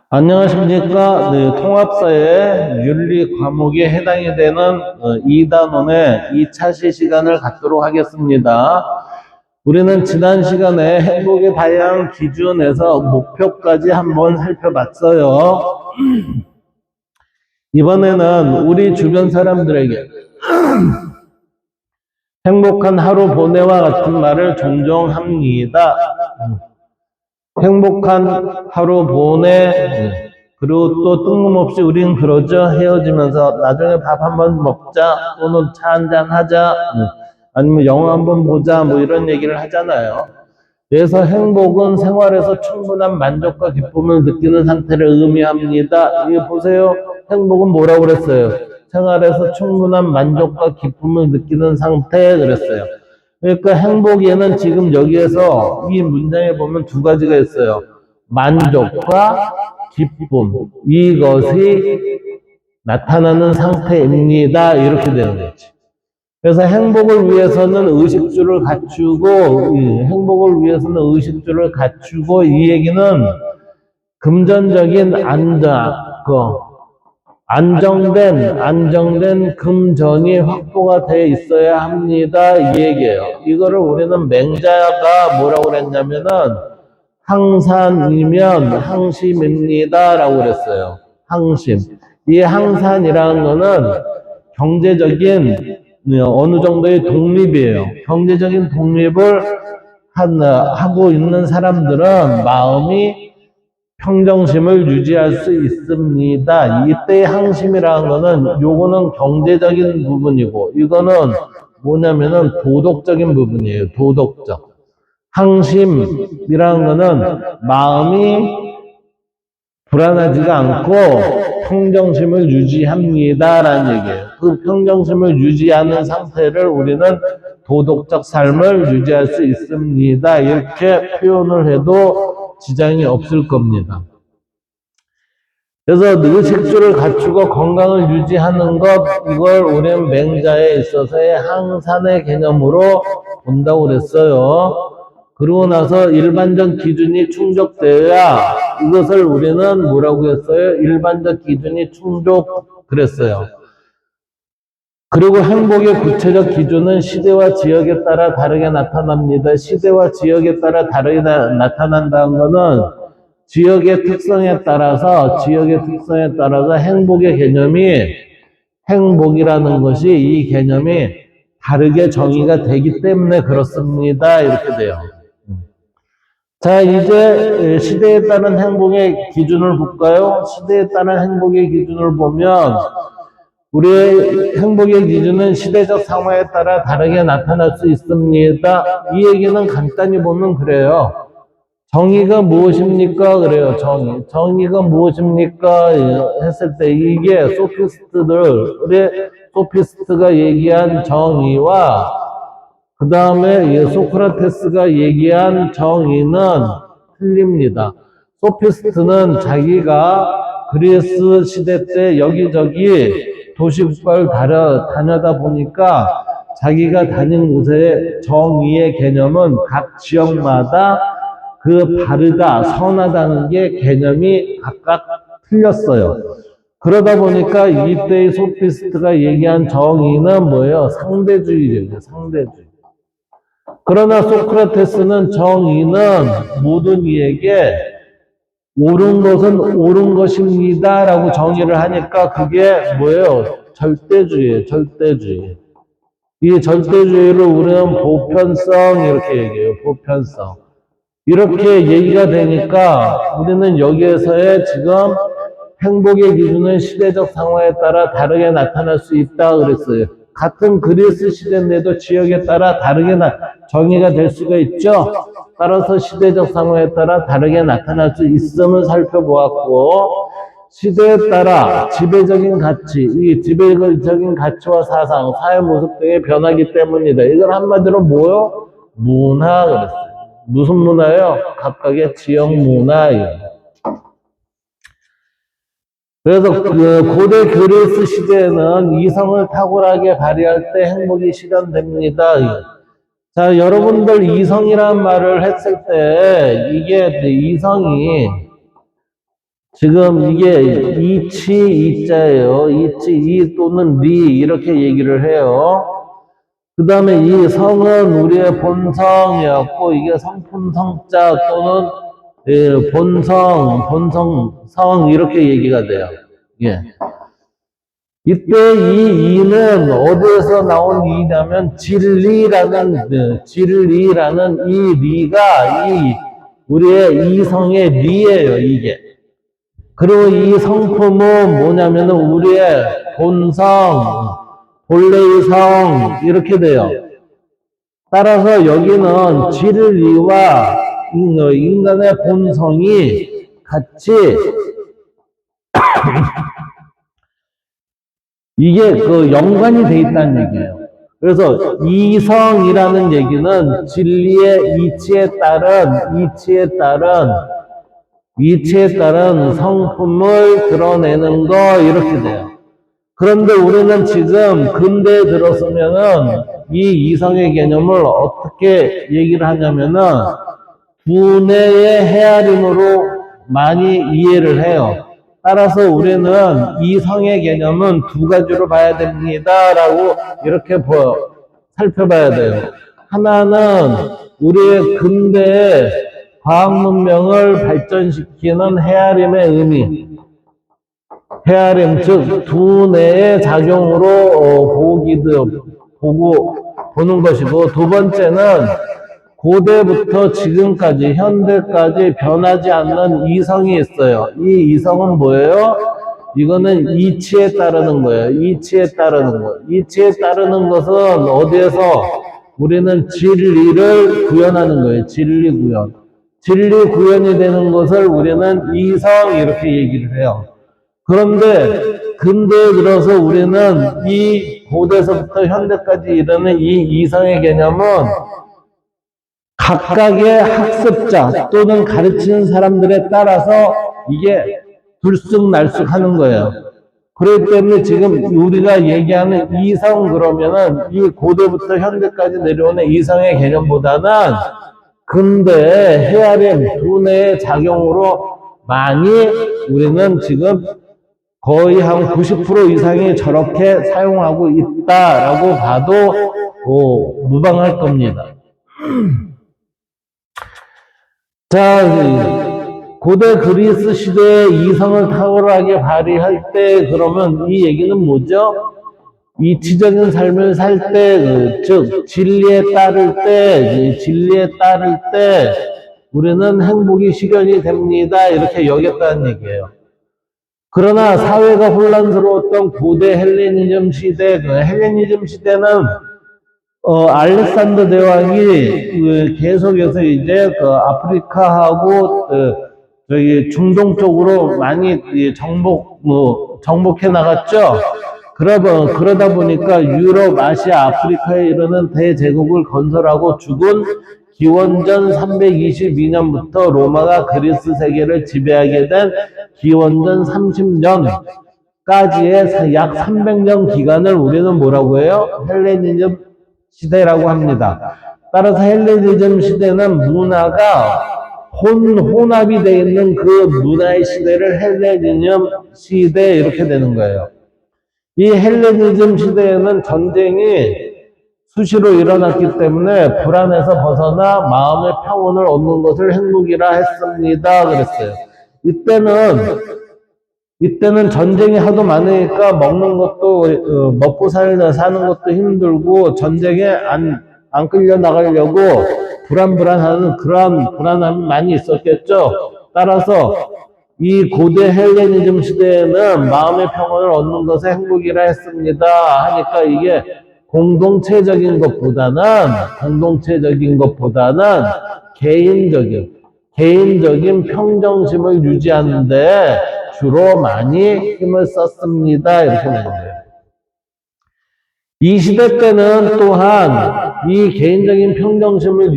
안녕하십니까. 네, 통합사회 윤리 과목에 해당이 되는 2단원의 2차 시간을 갖도록 하겠습니다. 우리는 지난 시간에 행복의 다양한 기준에서 목표까지 한번 살펴봤어요. 이번에는 우리 주변 사람들에게 행복한 하루 보내와 같은 말을 종종 합니다. 행복한 하루 보내. 그리고 또 뜬금없이 우린 그러죠. 헤어지면서 나중에 밥 한번 먹자, 또는 차 한잔 하자, 아니면 영화 한번 보자, 뭐 이런 얘기를 하잖아요. 그래서 행복은 생활에서 충분한 만족과 기쁨을 느끼는 상태를 의미합니다. 이거 보세요. 행복은 뭐라고 그랬어요? 생활에서 충분한 만족과 기쁨을 느끼는 상태 그랬어요. 그러니까 행복에는 지금 여기에서 이 문장에 보면 두 가지가 있어요. 만족과 기쁨. 이것이 나타나는 상태입니다. 이렇게 되는 거지. 그래서 행복을 위해서는 의식주를 갖추고, 행복을 위해서는 의식주를 갖추고, 이 얘기는 금전적인 안정된 금전이 확보가 되어 있어야 합니다. 이 얘기예요. 이거를 우리는 맹자가 뭐라고 그랬냐면은 항산이면 항심입니다. 라고 그랬어요. 항심. 이 항산이라는 거는 경제적인 어느 정도의 독립이에요. 경제적인 독립을 하고 있는 사람들은 마음이 평정심을 유지할 수 있습니다. 이때의 항심이라는 거는 요거는 경제적인 부분이고 이거는 뭐냐면은 도덕적인 부분이에요. 도덕적. 항심이라는 거는 마음이 불안하지가 않고 평정심을 유지합니다라는 얘기예요. 그 평정심을 유지하는 상태를 우리는 도덕적 삶을 유지할 수 있습니다. 이렇게 표현을 해도 지장이 없을 겁니다. 그래서 의식주를 갖추고 건강을 유지하는 것, 이걸 우리는 맹자에 있어서의 항산의 개념으로 본다고 그랬어요. 그러고 나서 일반적 기준이 충족되어야 이것을 우리는 뭐라고 했어요? 일반적 기준이 충족 그랬어요. 그리고 행복의 구체적 기준은 시대와 지역에 따라 다르게 나타납니다. 시대와 지역에 따라 다르게 나타난다는 것은 지역의 특성에 따라서 행복의 개념이 행복이라는 것이 이 개념이 다르게 정의가 되기 때문에 그렇습니다. 이렇게 돼요. 자, 이제 시대에 따른 행복의 기준을 볼까요? 시대에 따른 행복의 기준을 보면 우리의 행복의 기준은 시대적 상황에 따라 다르게 나타날 수 있습니다. 이 얘기는 간단히 보면 그래요. 정의가 무엇입니까? 그래요. 정의가 무엇입니까? 했을 때 이게 소피스트가 얘기한 정의와 그 다음에 소크라테스가 얘기한 정의는 틀립니다. 소피스트는 자기가 그리스 시대 때 여기저기 도시국가를 다녀다 보니까 자기가 다닌 곳의 정의의 개념은 각 지역마다 그 바르다, 선하다는 게 개념이 각각 틀렸어요. 그러다 보니까 이때의 소피스트가 얘기한 정의는 뭐예요? 상대주의적이에요. 상대주의. 그러나 소크라테스는 정의는 모든 이에게 옳은 것은 옳은 것입니다 라고 정의를 하니까 그게 뭐예요? 절대주의예요. 절대주의. 이 절대주의를 우리는 보편성 이렇게 얘기해요. 보편성. 이렇게 얘기가 되니까 우리는 여기에서의 지금 행복의 기준은 시대적 상황에 따라 다르게 나타날 수 있다 그랬어요. 같은 그리스 시대인데도 지역에 따라 다르게 정의가 될 수가 있죠. 따라서 시대적 상황에 따라 다르게 나타날 수 있음을 살펴보았고 시대에 따라 지배적인 가치, 이 지배적인 가치와 사상, 사회 모습 등의 변하기 때문이다. 이걸 한마디로 뭐요? 문화 그랬어요. 무슨 문화예요? 각각의 지역 문화예요. 그래서 그 고대 그리스 시대에는 이성을 탁월하게 발휘할 때 행복이 실현됩니다. 자, 여러분들 이성이라는 말을 했을 때 이게 이성이 지금 이게 이치, 이자예요. 이치, 이 또는 리, 이렇게 얘기를 해요. 그 다음에 이 성은 우리의 본성이었고, 이게 성품 성자 또는 예, 본성, 성, 이렇게 얘기가 돼요. 예. 이때 이 이는 어디에서 나온 이냐면 진리라는 이 리가 이 우리의 이성의 리예요, 이게. 그리고 이 성품은 뭐냐면은 우리의 본성, 본래의 성 이렇게 돼요. 따라서 여기는 진리와 인간의 본성이 같이 이게 그 연관이 돼 있다는 얘기예요. 그래서 이성이라는 얘기는 진리의 이치에 따른 성품을 드러내는 거 이렇게 돼요. 그런데 우리는 지금 근대에 들었으면은 이 이성의 개념을 어떻게 얘기를 하냐면은 두뇌의 헤아림으로 많이 이해를 해요. 따라서 우리는 이성의 개념은 두 가지로 봐야 됩니다라고 이렇게 살펴봐야 돼요. 하나는 우리의 근대의 과학 문명을 발전시키는 헤아림의 의미, 헤아림 즉 두뇌의 작용으로 보는 것이고, 두 번째는 고대부터 지금까지 현대까지 변하지 않는 이성이 있어요. 이 이성은 뭐예요? 이거는 이치에 따르는 거예요. 이치에 따르는 것은 어디에서 우리는 진리를 구현하는 거예요. 진리 구현. 진리 구현이 되는 것을 우리는 이성 이렇게 얘기를 해요. 그런데 근대에 들어서 우리는 이 고대에서부터 현대까지 이르는 이 이성의 개념은 각각의 학습자 또는 가르치는 사람들에 따라서 이게 들쑥날쑥 하는 거예요. 그렇기 때문에 지금 우리가 얘기하는 이성 그러면은 이 고대부터 현대까지 내려오는 이성의 개념보다는 근대 헤아림 두뇌의 작용으로 많이 우리는 지금 거의 한 90% 이상이 저렇게 사용하고 있다라고 봐도 무방할 겁니다. 자, 고대 그리스 시대의 이성을 탁월하게 발휘할 때 그러면 이 얘기는 뭐죠? 이치적인 삶을 살 때, 즉 진리에 따를 때 우리는 행복이 실현이 됩니다. 이렇게 여겼다는 얘기예요. 그러나 사회가 혼란스러웠던 고대 헬레니즘 시대, 헬레니즘 시대는 알렉산더 대왕이 계속해서 이제 아프리카하고 저기 중동 쪽으로 많이 정복해 나갔죠. 그러다 보니까 유럽, 아시아, 아프리카에 이르는 대제국을 건설하고 죽은 기원전 322년부터 로마가 그리스 세계를 지배하게 된 기원전 30년까지의 약 300년 기간을 우리는 뭐라고 해요? 헬레니즘 시대라고 합니다. 따라서 헬레니즘 시대는 문화가 혼합이 되어 있는 그 문화의 시대를 헬레니즘 시대 이렇게 되는 거예요. 이 헬레니즘 시대에는 전쟁이 수시로 일어났기 때문에 불안에서 벗어나 마음의 평온을 얻는 것을 행복이라 했습니다. 그랬어요. 이때는 전쟁이 하도 많으니까 먹는 것도 먹고 사는 것도 힘들고 전쟁에 안 끌려 나가려고 불안하는 그러한 불안함이 많이 있었겠죠. 따라서 이 고대 헬레니즘 시대에는 마음의 평온을 얻는 것을 행복이라 했습니다. 하니까 이게 공동체적인 것보다는 개인적인 평정심을 유지하는데 주로 많이 힘을 썼습니다. 이렇게 되는 거예요. 이 시대 때는 또한 이 개인적인 평정심을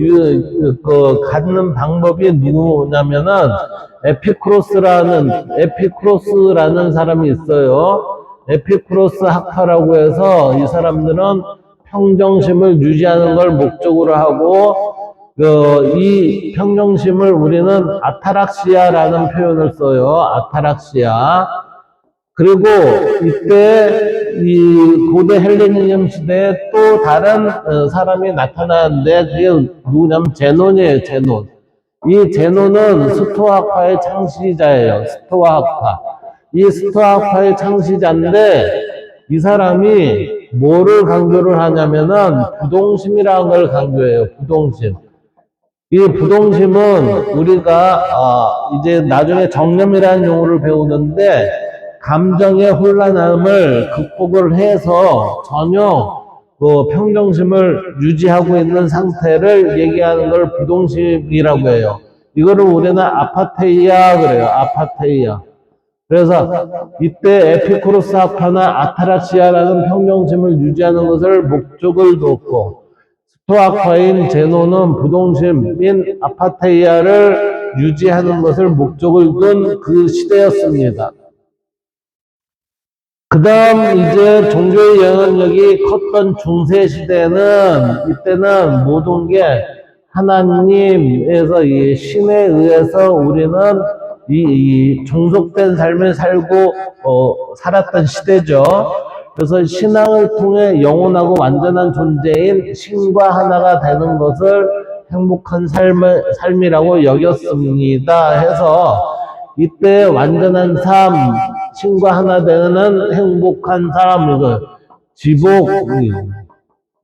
갖는 방법이 누구냐면은 에피쿠로스라는 사람이 있어요. 에피쿠로스 학파라고 해서 이 사람들은 평정심을 유지하는 걸 목적으로 하고 이 평정심을 우리는 아타락시아라는 표현을 써요. 아타락시아. 그리고 이때 이 고대 헬레니즘 시대에 또 다른 사람이 나타나는데 그게 누구냐면 제논이에요. 제논. 이 제논은 스토아파의 창시자예요. 스토아파. 이 스토아파의 창시자인데 이 사람이 뭐를 강조를 하냐면은 부동심이라는 걸 강조해요. 부동심. 이 부동심은 우리가 이제 나중에 정념이라는 용어를 배우는데 감정의 혼란함을 극복을 해서 전혀 그 평정심을 유지하고 있는 상태를 얘기하는 걸 부동심이라고 해요. 이거를 우리는 아파테이아 그래요. 아파테이아. 그래서 이때 에피쿠로스 학파나 아타락시아라는 평정심을 유지하는 것을 목적을 뒀고 스토아파인 제노는 부동심인 아파테이아를 유지하는 것을 목적을 둔 그 시대였습니다. 그 다음 이제 종교의 영향력이 컸던 중세 시대는 이때는 모든 게 하나님에서 이 신에 의해서 우리는 이 종속된 삶을 살고 살았던 시대죠. 그래서 신앙을 통해 영원하고 완전한 존재인 신과 하나가 되는 것을 행복한 삶이라고 여겼습니다. 해서 이때 완전한 삶, 신과 하나 되는 행복한 삶, 지복,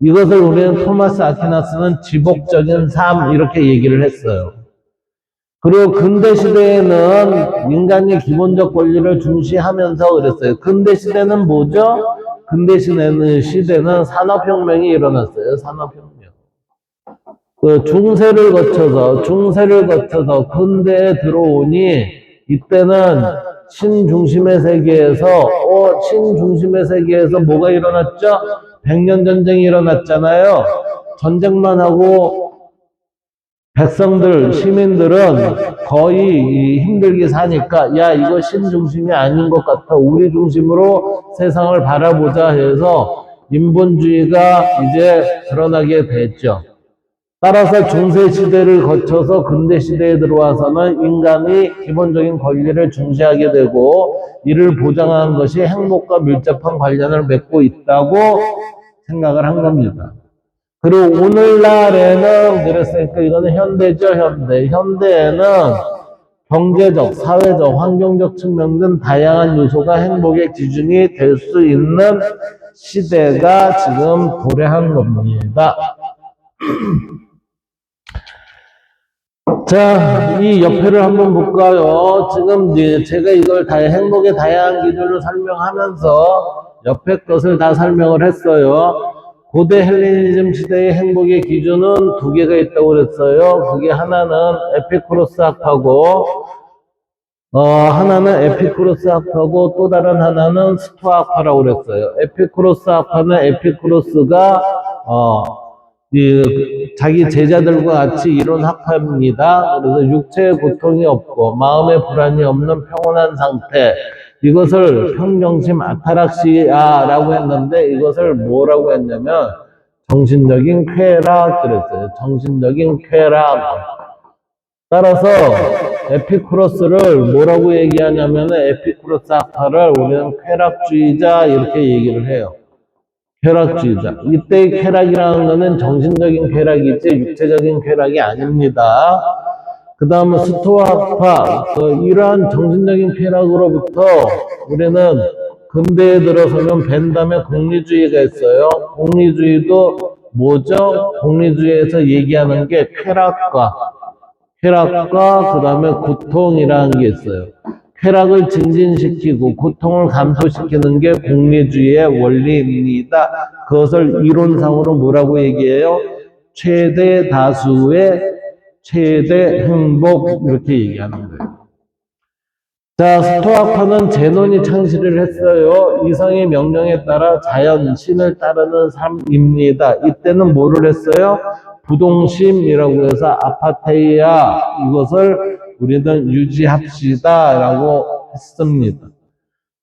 이것을 우리는 토마스 아퀴나스는 지복적인 삶, 이렇게 얘기를 했어요. 그리고 근대 시대에는 인간의 기본적 권리를 중시하면서 그랬어요. 근대 시대는 뭐죠? 근대 시대는 산업혁명이 일어났어요. 산업혁명. 그 중세를 거쳐서 근대에 들어오니 이때는 신중심의 세계에서 뭐가 일어났죠? 백년 전쟁이 일어났잖아요. 전쟁만 하고 백성들, 시민들은 거의 힘들게 사니까 야 이거 신중심이 아닌 것 같아. 우리 중심으로 세상을 바라보자 해서 인본주의가 이제 드러나게 됐죠. 따라서 중세시대를 거쳐서 근대시대에 들어와서는 인간이 기본적인 권리를 중시하게 되고 이를 보장하는 것이 행복과 밀접한 관련을 맺고 있다고 생각을 한 겁니다. 그리고 오늘날에는 그랬으니까 이거는 현대죠, 현대. 현대에는 경제적, 사회적, 환경적 측면 등 다양한 요소가 행복의 기준이 될 수 있는 시대가 지금 도래한 겁니다. 자, 이 옆에를 한번 볼까요? 지금 제가 이걸 다 행복의 다양한 기준을 설명하면서 옆에 것을 다 설명을 했어요. 고대 헬레니즘 시대의 행복의 기준은 두 개가 있다고 그랬어요. 그게 하나는 에피쿠로스 학파고, 또 다른 하나는 스토아 학파라고 그랬어요. 에피쿠로스 학파는 에피쿠로스가, 자기 제자들과 같이 이룬 학파입니다. 그래서 육체의 고통이 없고 마음의 불안이 없는 평온한 상태, 이것을 평정심 아타락시아라고 했는데 이것을 뭐라고 했냐면 정신적인 쾌락 그랬어요. 정신적인 쾌락. 따라서 에피쿠로스를 뭐라고 얘기하냐면 에피쿠로스 학파를 우리는 쾌락주의자 이렇게 얘기를 해요. 쾌락주의자. 이때의 쾌락이라는 것은 정신적인 쾌락이지 육체적인 쾌락이 아닙니다. 그 다음은 스토아파. 이러한 정신적인 쾌락으로부터 우리는 근대에 들어서면 벤담의 공리주의가 있어요. 공리주의도 뭐죠? 공리주의에서 얘기하는 게 쾌락과 그 다음에 고통이라는 게 있어요. 쾌락을 증진시키고 고통을 감소시키는 게 공리주의의 원리입니다. 그것을 이론상으로 뭐라고 얘기해요? 최대 다수의 최대 행복 이렇게 얘기하는 거예요. 자, 스토아파는 제논이 창시를 했어요. 이성의 명령에 따라 자연, 신을 따르는 삶입니다. 이때는 뭐를 했어요? 부동심이라고 해서 아파테이아 이것을 우리는 유지합시다 라고 했습니다.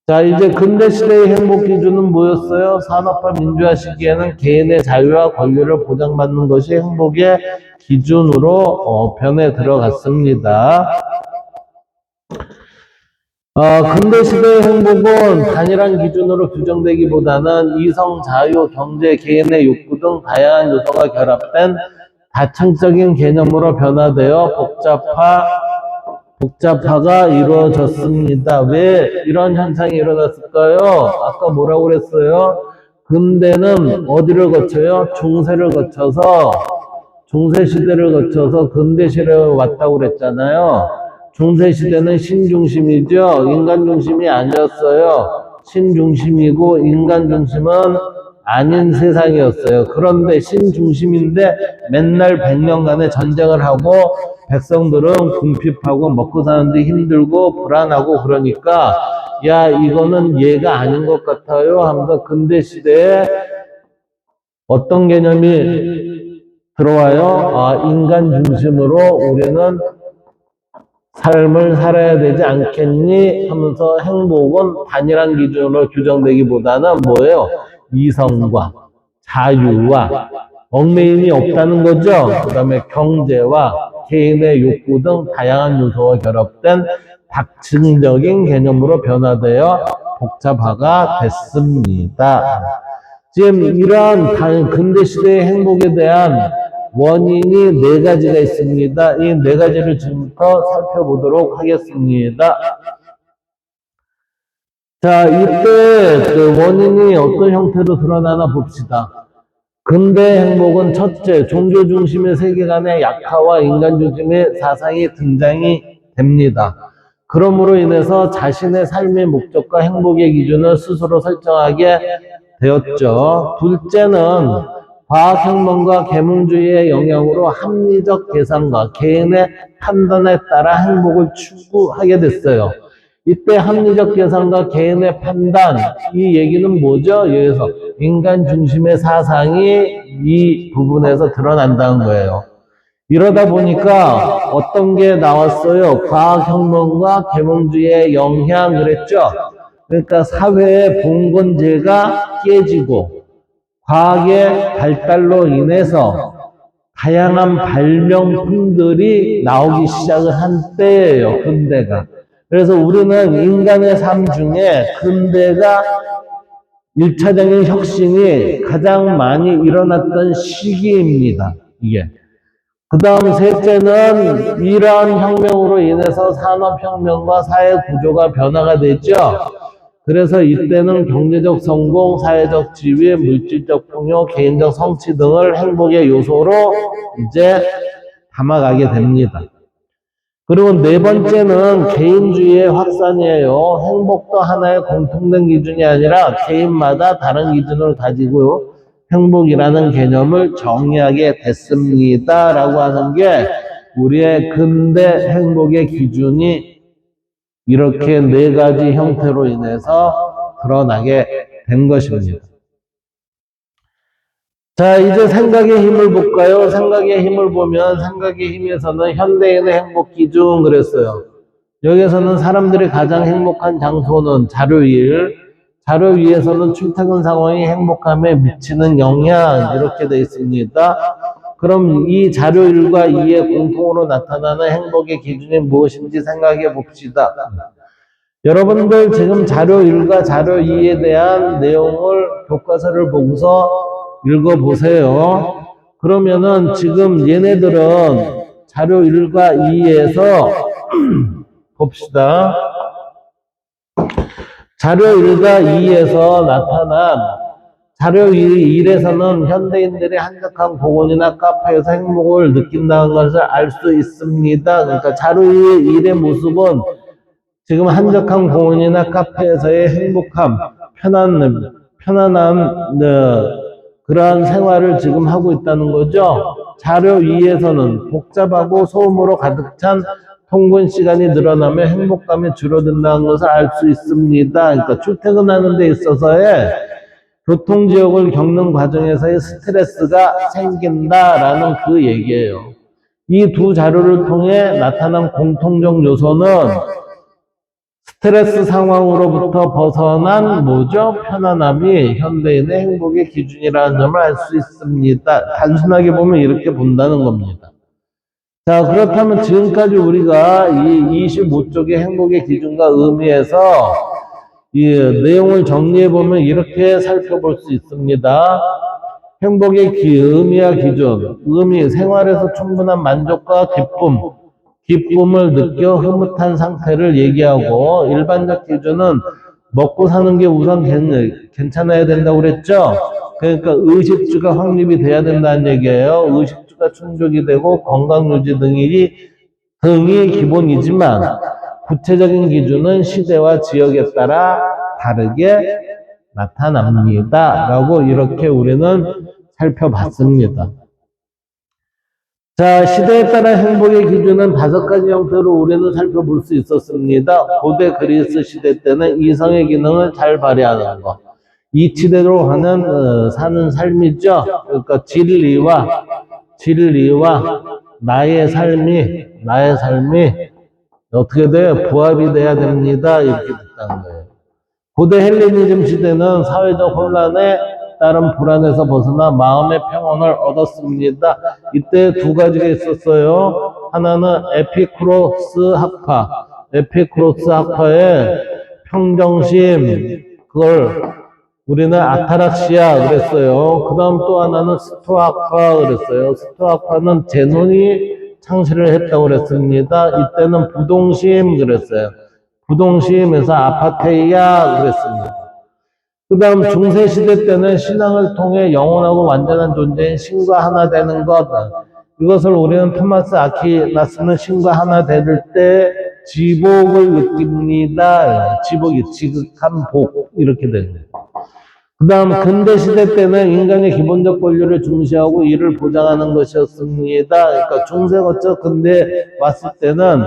자, 이제 근대 시대의 행복 기준은 뭐였어요? 산업화 민주화 시기에는 개인의 자유와 권리를 보장받는 것이 행복의 기준으로 변해 들어갔습니다. 근대 시대의 행복은 단일한 기준으로 규정되기보다는 이성, 자유, 경제, 개인의 욕구 등 다양한 요소가 결합된 다층적인 개념으로 변화되어 복잡화가 이루어졌습니다. 왜 이런 현상이 일어났을까요? 아까 뭐라고 그랬어요? 근대는 어디를 거쳐요? 중세를 거쳐서, 중세 시대를 거쳐서 근대 시대에 왔다고 그랬잖아요. 중세 시대는 신중심이죠. 인간 중심이 아니었어요. 신중심이고 인간 중심은 아닌 세상이었어요. 그런데 신중심인데 맨날 100년간의 전쟁을 하고 백성들은 궁핍하고 먹고 사는데 힘들고 불안하고 그러니까 야 이거는 얘가 아닌 것 같아요 하면서 근대 시대에 어떤 개념이 들어와요? 인간 중심으로 우리는 삶을 살아야 되지 않겠니? 하면서 행복은 단일한 기준으로 규정되기보다는 뭐예요? 이성과 자유와 얽매임이 없다는 거죠. 그 다음에 경제와 개인의 욕구 등 다양한 요소가 결합된 다층적인 개념으로 변화되어 복잡화가 됐습니다. 지금 이러한 근대 시대의 행복에 대한 원인이 네 가지가 있습니다. 이 네 가지를 지금부터 살펴보도록 하겠습니다. 자, 이때 그 원인이 어떤 형태로 드러나나 봅시다. 근대 행복은 첫째, 종교 중심의 세계관의 약화와 인간 중심의 사상이 등장이 됩니다. 그러므로 인해서 자신의 삶의 목적과 행복의 기준을 스스로 설정하게 되었죠. 둘째는 과학혁명과 계몽주의의 영향으로 합리적 계산과 개인의 판단에 따라 행복을 추구하게 됐어요. 이때 합리적 계산과 개인의 판단, 이 얘기는 뭐죠? 여기서 인간 중심의 사상이 이 부분에서 드러난다는 거예요. 이러다 보니까 어떤 게 나왔어요? 과학혁명과 계몽주의의 영향 그랬죠? 그러니까 사회의 봉건제가 깨지고 과학의 발달로 인해서 다양한 발명품들이 나오기 시작을 한 때예요, 근대가. 그래서 우리는 인간의 삶 중에 근대가 1차적인 혁신이 가장 많이 일어났던 시기입니다, 이게. 그 다음 셋째는 이러한 혁명으로 인해서 산업혁명과 사회 구조가 변화가 됐죠. 그래서 이때는 경제적 성공, 사회적 지위, 물질적 풍요, 개인적 성취 등을 행복의 요소로 이제 담아가게 됩니다. 그리고 네 번째는 개인주의의 확산이에요. 행복도 하나의 공통된 기준이 아니라 개인마다 다른 기준을 가지고 행복이라는 개념을 정의하게 됐습니다. 라고 하는 게 우리의 근대 행복의 기준이 이렇게 네 가지 형태로 인해서 드러나게 된 것입니다. 자, 이제 생각의 힘을 볼까요? 생각의 힘을 보면 생각의 힘에서는 현대인의 행복 기준 그랬어요. 여기에서는 사람들이 가장 행복한 장소는 자료일, 자료 위에서는 출퇴근 상황이 행복함에 미치는 영향 이렇게 되어 있습니다. 그럼 이 자료일과 이의 공통으로 나타나는 행복의 기준이 무엇인지 생각해 봅시다. 여러분들 지금 자료 1과 자료 2에 대한 내용을 교과서를 보고서 읽어보세요. 그러면은 지금 얘네들은 자료 1과 2에서 봅시다. 자료 1과 2에서 나타난 자료 1에서는 현대인들이 한적한 공원이나 카페에서 행복을 느낀다는 것을 알 수 있습니다. 그러니까 자료 1의 모습은 지금 한적한 공원이나 카페에서의 행복함, 편안함, 그러한 생활을 지금 하고 있다는 거죠. 자료 2에서는 복잡하고 소음으로 가득 찬 통근 시간이 늘어나며 행복감이 줄어든다는 것을 알 수 있습니다. 그러니까 출퇴근하는 데 있어서의 교통지역을 겪는 과정에서의 스트레스가 생긴다라는 그 얘기예요. 이 두 자료를 통해 나타난 공통적 요소는 스트레스 상황으로부터 벗어난 뭐죠? 편안함이 현대인의 행복의 기준이라는 점을 알 수 있습니다. 단순하게 보면 이렇게 본다는 겁니다. 자, 그렇다면 지금까지 우리가 이 25쪽의 행복의 기준과 의미에서 이 내용을 정리해보면 이렇게 살펴볼 수 있습니다. 행복의 의미와 기준, 의미, 생활에서 충분한 만족과 기쁨을 느껴 흐뭇한 상태를 얘기하고, 일반적 기준은 먹고 사는 게 우선 괜찮아야 된다고 그랬죠? 그러니까 의식주가 확립이 돼야 된다는 얘기예요. 의식주가 충족이 되고 건강 유지 등이 기본이지만 구체적인 기준은 시대와 지역에 따라 다르게 나타납니다. 라고 이렇게 우리는 살펴봤습니다. 자, 시대에 따라 행복의 기준은 5가지 형태로 우리는 살펴볼 수 있었습니다. 고대 그리스 시대 때는 이성의 기능을 잘 발휘하는 것. 이치대로 사는 삶이죠. 그러니까 진리와 나의 삶이 어떻게 돼요? 부합이 돼야 됩니다. 이렇게 됐다는 거예요. 고대 헬레니즘 시대는 사회적 혼란에 따른 불안에서 벗어나 마음의 평온을 얻었습니다. 이때 2가지가 있었어요. 하나는 에피쿠로스 학파의 평정심, 그걸 우리는 아타락시아 그랬어요. 그 다음 또 하나는 스토아파 그랬어요. 스토아파는 제논이 창시를 했다고 그랬습니다. 이때는 부동심 그랬어요. 부동심에서 아파테이아 그랬습니다. 그 다음 중세시대 때는 신앙을 통해 영원하고 완전한 존재인 신과 하나 되는 것. 이것을 우리는 토마스 아퀴나스는 신과 하나 될 때 지복을 느낍니다. 지복이 지극한 복 이렇게 됩니다. 그 다음 근대시대 때는 인간의 기본적 권리를 중시하고 이를 보장하는 것이었습니다. 그러니까 중세 거쳐 근대 왔을 때는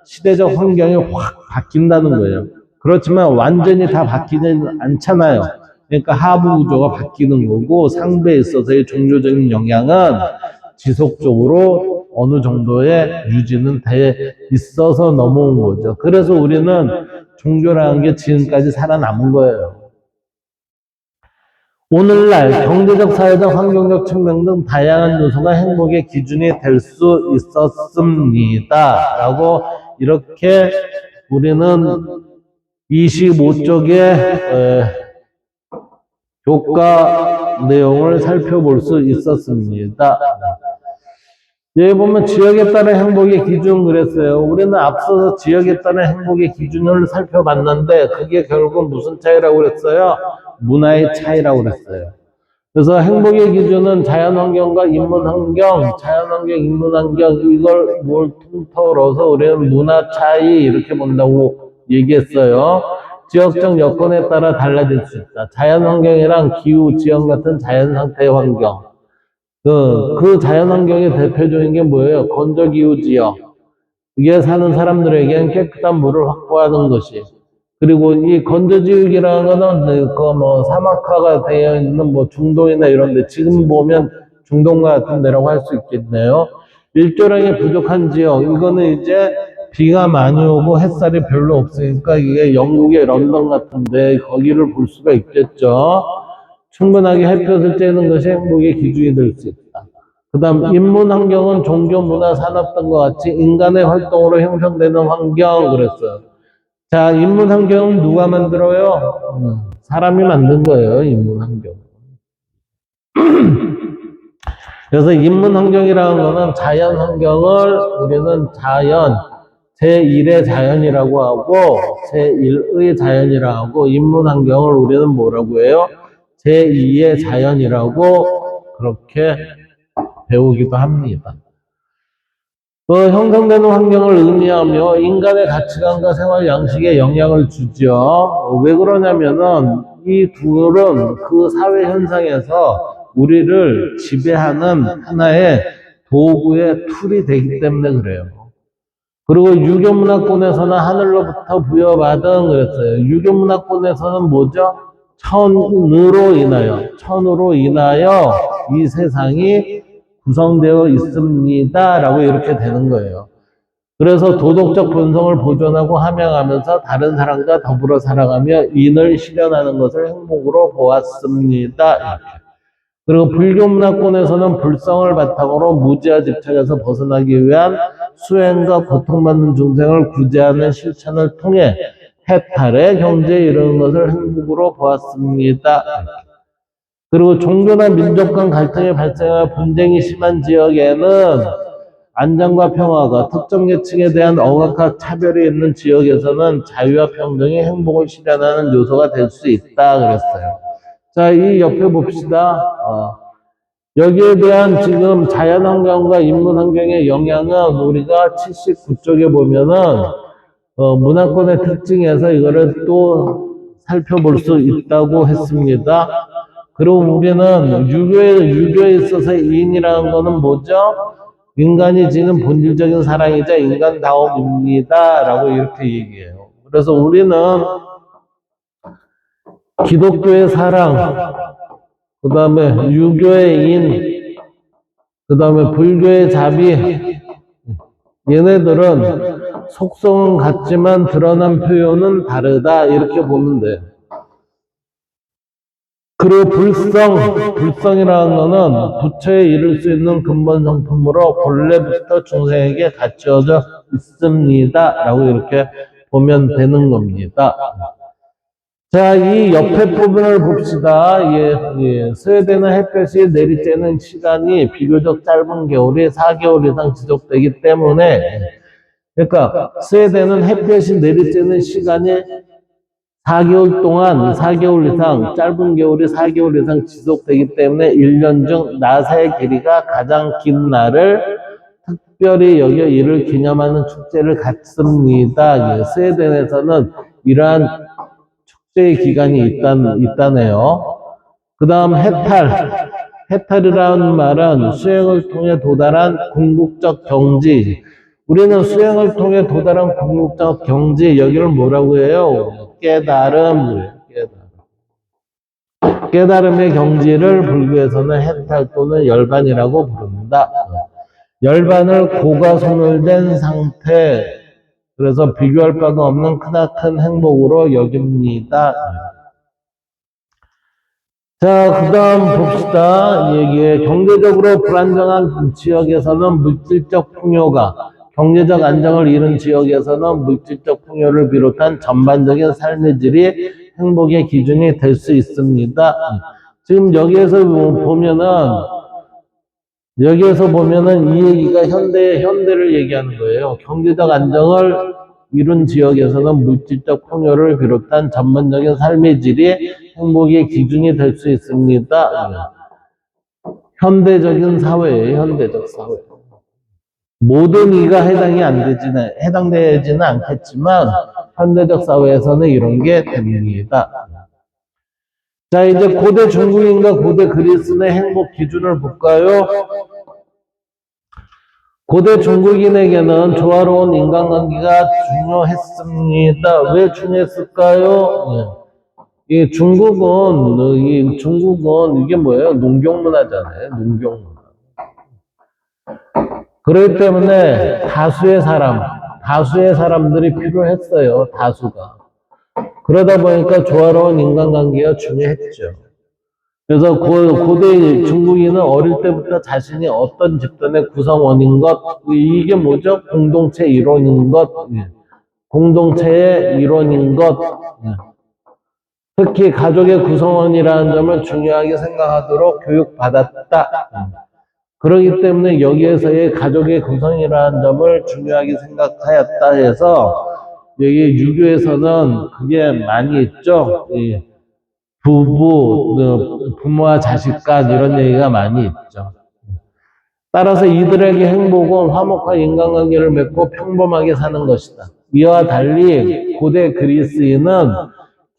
시대적 환경이 확 바뀐다는 거예요. 그렇지만 완전히 다 바뀌진 않잖아요. 그러니까 하부 구조가 바뀌는 거고 상대에 있어서의 종교적인 영향은 지속적으로 어느 정도의 유지는 돼 있어서 넘어온 거죠. 그래서 우리는 종교라는 게 지금까지 살아남은 거예요. 오늘날 경제적, 사회적, 환경적 측면 등 다양한 요소가 행복의 기준이 될 수 있었습니다. 라고 이렇게 우리는 25쪽의 교과 내용을 살펴볼 수 있었습니다. 여기 보면 지역에 따른 행복의 기준 그랬어요. 우리는 앞서서 지역에 따른 행복의 기준을 살펴봤는데 그게 결국 무슨 차이라고 그랬어요? 문화의 차이라고 그랬어요. 그래서 행복의 기준은 자연환경과 인문환경, 인문환경 이걸 통틀어서 우리는 문화 차이 이렇게 본다고 얘기했어요. 지역적 여건에 따라 달라질 수 있다. 자연환경이랑 기후, 지형 같은 자연상태의 환경. 그 자연환경의 대표적인 게 뭐예요? 건조기후 지역. 이게 사는 사람들에게는 깨끗한 물을 확보하는 것이. 그리고 이 건조지역이라는 거는 사막화가 되어 있는 중동이나 이런 데 지금 보면 중동과 같은 데라고 할 수 있겠네요. 일조량이 부족한 지역. 이거는 이제 비가 많이 오고 햇살이 별로 없으니까 이게 영국의 런던 같은데 거기를 볼 수가 있겠죠. 충분하게 햇볕을 쬐는 것이 행복의 기준이 될 수 있다. 그 다음 인문환경은 종교, 문화, 산업 등과 같이 인간의 활동으로 형성되는 환경 그랬어요. 자, 인문환경은 누가 만들어요? 사람이 만든 거예요, 인문환경. 그래서 인문환경이라는 거는 자연환경을 우리는 제1의 자연이라고 하고 제1의 자연이라고 하고 인문환경을 우리는 뭐라고 해요? 제2의 자연이라고 그렇게 배우기도 합니다. 형성되는 환경을 의미하며 인간의 가치관과 생활 양식에 영향을 주죠. 왜 그러냐면은 이 둘은 그 사회 현상에서 우리를 지배하는 하나의 도구의 툴이 되기 때문에 그래요. 그리고 유교문화권에서는 하늘로부터 부여받은 그랬어요. 유교문화권에서는 뭐죠? 천으로 인하여 이 세상이 구성되어 있습니다. 라고 이렇게 되는 거예요. 그래서 도덕적 본성을 보존하고 함양하면서 다른 사람과 더불어 살아가며 인을 실현하는 것을 행복으로 보았습니다. 이렇게. 그리고 불교 문화권에서는 불성을 바탕으로 무지와 집착에서 벗어나기 위한 수행과 고통받는 중생을 구제하는 실천을 통해 해탈의 경지에 이르는 것을 행복으로 보았습니다. 그리고 종교나 민족 간 갈등이 발생하여 분쟁이 심한 지역에는 안정과 평화가 특정 계층에 대한 억압과 차별이 있는 지역에서는 자유와 평등이 행복을 실현하는 요소가 될 수 있다 그랬어요. 자, 이 옆에 봅시다. 여기에 대한 지금 자연환경과 인문환경의 영향은 우리가 79쪽에 보면은 문화권의 특징에서 이거를 또 살펴볼 수 있다고 했습니다. 그리고 우리는 유교에 있어서 이인이라는 거는 뭐죠? 인간이 지는 본질적인 사랑이자 인간다움입니다. 라고 이렇게 얘기해요. 그래서 우리는 기독교의 사랑, 그 다음에 유교의 인, 그 다음에 불교의 자비, 얘네들은 속성은 같지만 드러난 표현은 다르다. 이렇게 보면 돼요. 그리고 불성이라는 거는 부처에 이를 수 있는 근본 성품으로 본래부터 중생에게 갖춰져 있습니다. 라고 이렇게 보면 되는 겁니다. 자, 이 옆에 부분을 봅시다. 스웨덴은 햇볕이 내리쬐는 시간이 비교적 짧은 겨울이 4개월 이상 지속되기 때문에, 그러니까 스웨덴은 햇볕이 내리쬐는 시간이 4개월 이상, 짧은 겨울이 4개월 이상 지속되기 때문에 1년 중 낮의 길이가 가장 긴 날을 특별히 여겨 이를 기념하는 축제를 갖습니다. 스웨덴에서는 이러한 축제의 기간이 있다네요. 그 다음 해탈이라는 말은 수행을 통해 도달한 궁극적 경지. 우리는 수행을 통해 도달한 궁극적 경지, 여기를 뭐라고 해요? 깨달음. 깨달음의 경지를 불교에서는 해탈 또는 열반이라고 부릅니다. 열반을 고가 소멸된 상태, 그래서 비교할 바가 없는 크나큰 행복으로 여깁니다. 자, 그 다음 봅시다. 경제적으로 불안정한 지역에서는 물질적 풍요가, 경제적 안정을 잃은 지역에서는 물질적 풍요를 비롯한 전반적인 삶의 질이 행복의 기준이 될 수 있습니다. 지금 여기에서 보면은 이 얘기가 현대를 얘기하는 거예요. 경제적 안정을 이룬 지역에서는 물질적 풍요를 비롯한 전반적인 삶의 질이 행복의 기준이 될 수 있습니다. 현대적인 사회예요, 현대적 사회. 모든 이가 해당되지는 않겠지만, 현대적 사회에서는 이런 게 됩니다. 자, 이제 고대 중국인과 고대 그리스의 행복 기준을 볼까요? 고대 중국인에게는 조화로운 인간관계가 중요했습니다. 왜 중요했을까요? 중국은 이게 뭐예요? 농경문화잖아요. 농경문화. 그렇기 때문에 다수의 사람들이 필요했어요. 다수가. 그러다 보니까 조화로운 인간관계가 중요했죠. 그래서 고대 중국인은 어릴 때부터 자신이 어떤 집단의 구성원인 것, 이게 뭐죠? 공동체 이론인 것, 공동체의 이론인 것, 특히 가족의 구성원이라는 점을 중요하게 생각하도록 교육받았다. 그렇기 때문에 여기에서의 가족의 구성이라는 점을 중요하게 생각하였다 해서 여기 유교에서는 그게 많이 있죠. 부모와 자식 간 이런 얘기가 많이 있죠. 따라서 이들에게 행복은 화목한 인간관계를 맺고 평범하게 사는 것이다. 이와 달리 고대 그리스인은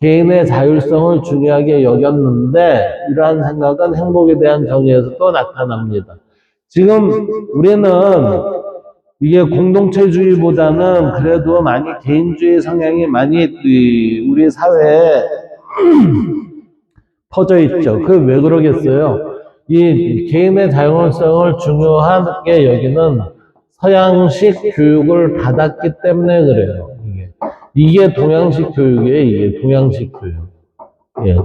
개인의 자율성을 중요하게 여겼는데 이러한 생각은 행복에 대한 정의에서도 나타납니다. 지금 우리는 이게 공동체주의보다는 그래도 많이 개인주의 성향이 많이 우리 사회에 퍼져 있죠. 그게 왜 그러겠어요? 이 개인의 자율성을 중요하게 여기는 서양식 교육을 받았기 때문에 그래요. 이게 동양식 교육이에요. 이게 동양식 교육. 예.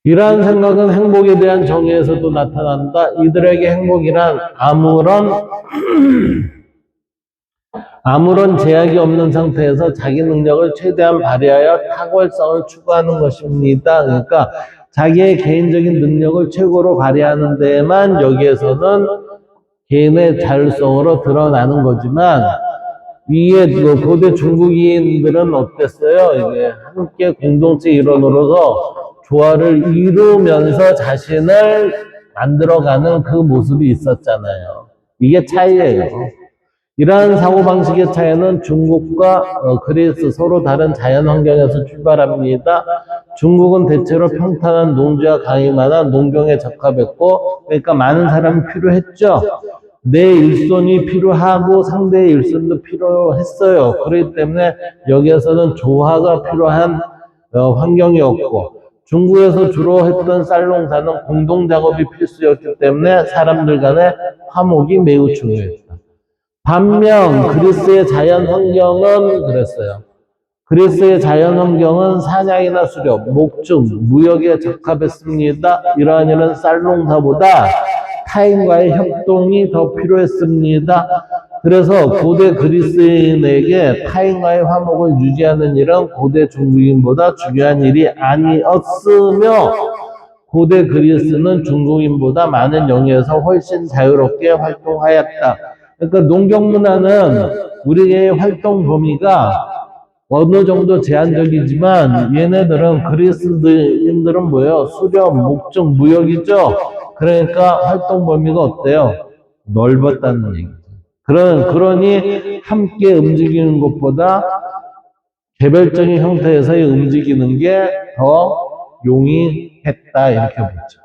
이러한 생각은 행복에 대한 정의에서도 나타난다. 이들에게 행복이란 아무런 제약이 없는 상태에서 자기 능력을 최대한 발휘하여 탁월성을 추구하는 것입니다. 그러니까 자기의 개인적인 능력을 최고로 발휘하는 데에만 여기에서는 개인의 자율성으로 드러나는 거지만 이게 고대 중국인들은 어땠어요? 이게 함께 공동체 일원으로서 조화를 이루면서 자신을 만들어가는 그 모습이 있었잖아요. 이게 차이예요. 이러한 사고방식의 차이는 중국과 그리스 서로 다른 자연 환경에서 출발합니다. 중국은 대체로 평탄한 농지와 강이 많아 농경에 적합했고, 그러니까 많은 사람이 필요했죠. 내 일손이 필요하고 상대의 일손도 필요했어요. 그렇기 때문에 여기에서는 조화가 필요한 환경이었고, 중국에서 주로 했던 쌀농사는 공동작업이 필수였기 때문에 사람들 간의 화목이 매우 중요했다. 반면 그리스의 자연 환경은 그랬어요. 그리스의 자연 환경은 사냥이나 수렵, 목축, 무역에 적합했습니다. 이러한 일은 쌀농사보다 타인과의 협동이 더 필요했습니다. 그래서 고대 그리스인에게 타인과의 화목을 유지하는 일은 고대 중국인보다 중요한 일이 아니었으며 고대 그리스는 중국인보다 많은 영역에서 훨씬 자유롭게 활동하였다. 그러니까 농경 문화는 우리의 활동 범위가 어느 정도 제한적이지만 얘네들은 그리스인들은 뭐예요? 수렵, 목축, 무역이죠. 그러니까 활동 범위가 어때요? 넓었다는 얘기죠. 그러니 함께 움직이는 것보다 개별적인 형태에서의 움직이는 게 더 용이했다 이렇게 보죠.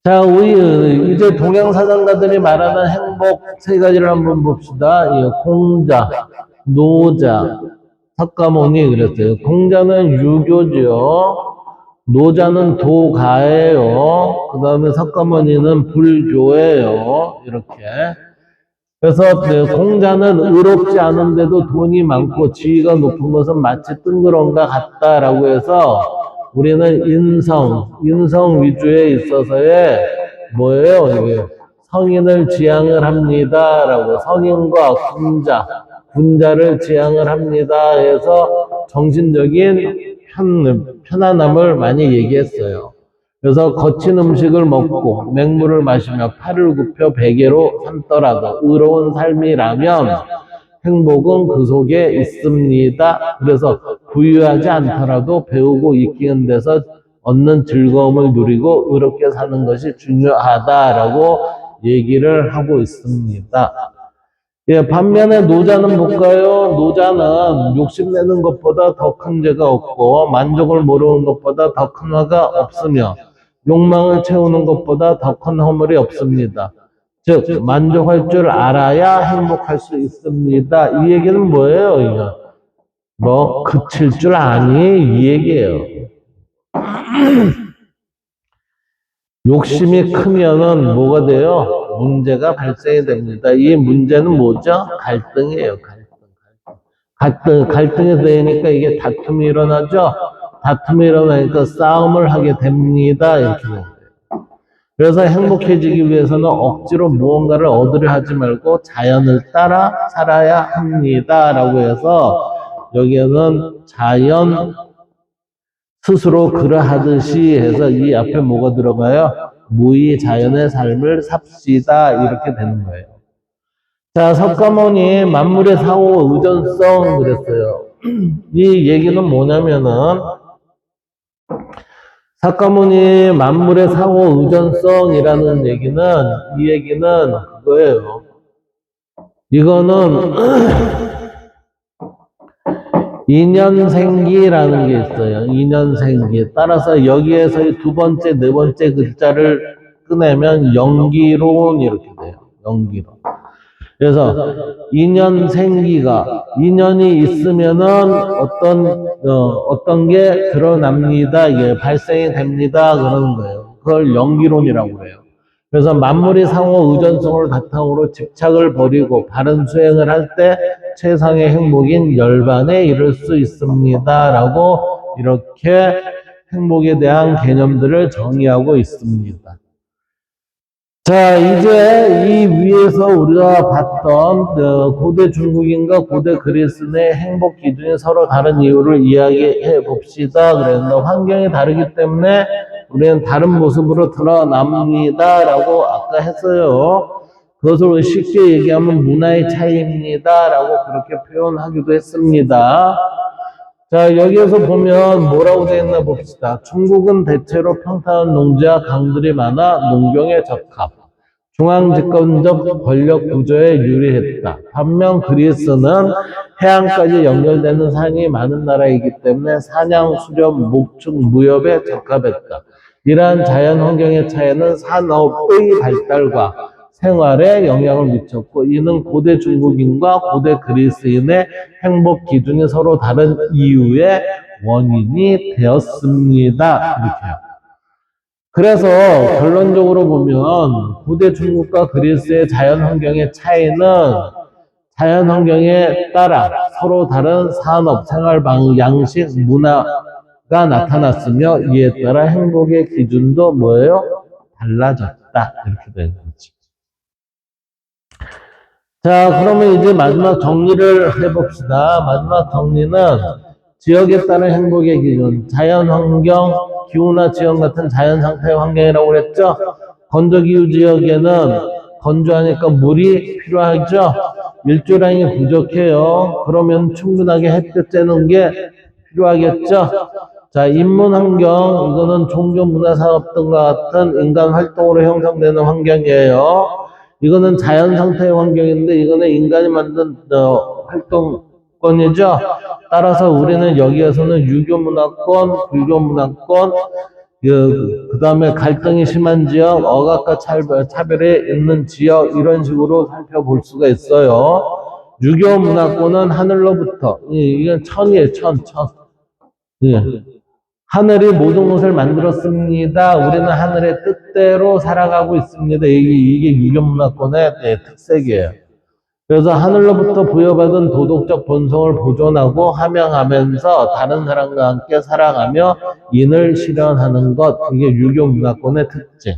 자, 우리 이제 동양 사상가들이 말하는 행복 세 가지를 한번 봅시다. 공자, 노자, 석가모니 그랬어요. 공자는 유교죠. 노자는 도가예요. 그 다음에 석가모니는 불교예요. 이렇게. 그래서 공자는 의롭지 않은데도 돈이 많고 지위가 높은 것은 마치 뜬구름과 같다라고 해서 우리는 인성 위주에 있어서의 뭐예요? 이게 성인을 지향을 합니다라고 성인과 군자를 지향을 합니다 해서 정신적인 편안함을 많이 얘기했어요. 그래서 거친 음식을 먹고 맹물을 마시며 팔을 굽혀 베개로 삼더라도 의로운 삶이라면 행복은 그 속에 있습니다. 그래서 부유하지 않더라도 배우고 익히는 데서 얻는 즐거움을 누리고 의롭게 사는 것이 중요하다라고 얘기를 하고 있습니다. 예, 반면에 노자는 뭘까요? 노자는 욕심내는 것보다 더 큰 죄가 없고 만족을 모르는 것보다 더 큰 화가 없으며 욕망을 채우는 것보다 더 큰 허물이 없습니다. 즉 만족할 줄 알아야 행복할 수 있습니다. 이 얘기는 뭐예요? 이거 그칠 줄 아니 이 얘기예요. 욕심이 크면은 뭐가 돼요? 문제가 발생이 됩니다. 이 문제는 뭐죠? 갈등이에요. 갈등이 되니까 이게 다툼이 일어나죠? 다툼이 일어나니까 싸움을 하게 됩니다. 이렇게 돼요. 그래서 행복해지기 위해서는 억지로 무언가를 얻으려 하지 말고 자연을 따라 살아야 합니다. 라고 해서 여기에는 자연 스스로 그러하듯이 해서 이 앞에 뭐가 들어가요? 무의 자연의 삶을 삽시다. 이렇게 되는 거예요. 자, 석가모니 만물의 상호 의존성 그랬어요. 이 얘기는 뭐냐면은 석가모니 만물의 상호 의존성이라는 얘기는 이 얘기는 그거예요. 이거는 인연생기라는 게 있어요. 인연생기. 따라서 여기에서의 두 번째, 네 번째 글자를 꺼내면 연기론 이렇게 돼요. 연기론. 그래서 인연생기가 인연이 있으면은 어떤 게 드러납니다. 이게 발생이 됩니다. 그러는 거예요. 그걸 연기론이라고 해요. 그래서 만물이 상호 의존성을 바탕으로 집착을 버리고 바른 수행을 할 때 최상의 행복인 열반에 이를 수 있습니다. 라고 이렇게 행복에 대한 개념들을 정의하고 있습니다. 자, 이제 이 위에서 우리가 봤던 고대 중국인과 고대 그리스인의 행복 기준이 서로 다른 이유를 이야기해 봅시다. 그랬는데 환경이 다르기 때문에 우리는 다른 모습으로 드러납니다. 라고 아까 했어요. 그것을 쉽게 얘기하면 문화의 차이입니다. 라고 그렇게 표현하기도 했습니다. 자, 여기에서 보면 뭐라고 되어 있나 봅시다. 중국은 대체로 평탄한 농지와 강들이 많아 농경에 적합. 중앙집권적 권력 구조에 유리했다. 반면 그리스는 해안까지 연결되는 산이 많은 나라이기 때문에 사냥, 수렵, 목축, 무역에 적합했다. 이러한 자연 환경의 차이는 산업의 발달과 생활에 영향을 미쳤고 이는 고대 중국인과 고대 그리스인의 행복 기준이 서로 다른 이유의 원인이 되었습니다. 이렇게요. 그래서 결론적으로 보면 고대 중국과 그리스의 자연 환경의 차이는 자연 환경에 따라 서로 다른 산업, 생활 양식, 문화가 나타났으며 이에 따라 행복의 기준도 뭐예요? 달라졌다. 이렇게 되는 거지. 자, 그러면 이제 마지막 정리를 해봅시다. 마지막 정리는 지역에 따른 행복의 기준, 자연환경, 기후나 지형 같은 자연상태의 환경이라고 그랬죠? 건조기후 지역에는 건조하니까 물이 필요하죠? 일조량이 부족해요. 그러면 충분하게 햇볕 쬐는 게 필요하겠죠? 자, 인문환경, 이거는 종교, 문화산업 등과 같은 인간 활동으로 형성되는 환경이에요. 이거는 자연 상태의 환경인데 이거는 인간이 만든 활동권이죠. 따라서 우리는 여기에서는 유교 문화권, 불교 문화권, 그 다음에 갈등이 심한 지역, 억압과 차별이 있는 지역 이런 식으로 살펴볼 수가 있어요. 유교 문화권은 하늘로부터 이건 천이에요, 천. 예. 하늘이 모든 것을 만들었습니다. 우리는 하늘의 뜻대로 살아가고 있습니다. 이게 유교 문화권의 특색이에요. 그래서 하늘로부터 부여받은 도덕적 본성을 보존하고 함양하면서 다른 사람과 함께 살아가며 인을 실현하는 것, 이게 유교 문화권의 특징.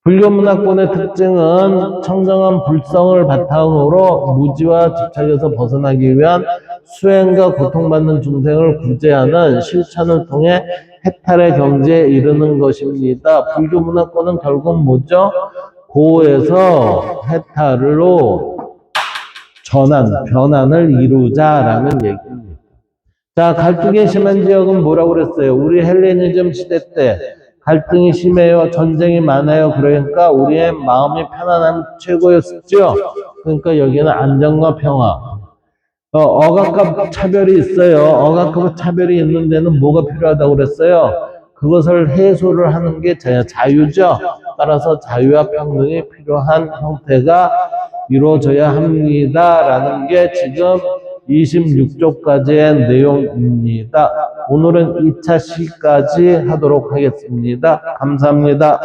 불교 문화권의 특징은 청정한 불성을 바탕으로 무지와 집착에서 벗어나기 위한 수행과 고통받는 중생을 구제하는 실천을 통해 해탈의 경지에 이르는 것입니다. 불교 문화권은 결국 뭐죠? 고에서 해탈로 변환을 이루자라는 얘기입니다. 자, 갈등이 심한 지역은 뭐라고 그랬어요? 우리 헬레니즘 시대 때 갈등이 심해요. 전쟁이 많아요. 그러니까 우리의 마음이 편안함 최고였죠. 그러니까 여기는 안정과 평화. 억압과 차별이 있어요. 억압과 차별이 있는 데는 뭐가 필요하다고 그랬어요? 그것을 해소를 하는 게 자유죠. 따라서 자유와 평등이 필요한 형태가 이루어져야 합니다라는 게 지금 26조까지의 내용입니다. 오늘은 2차 시까지 하도록 하겠습니다. 감사합니다.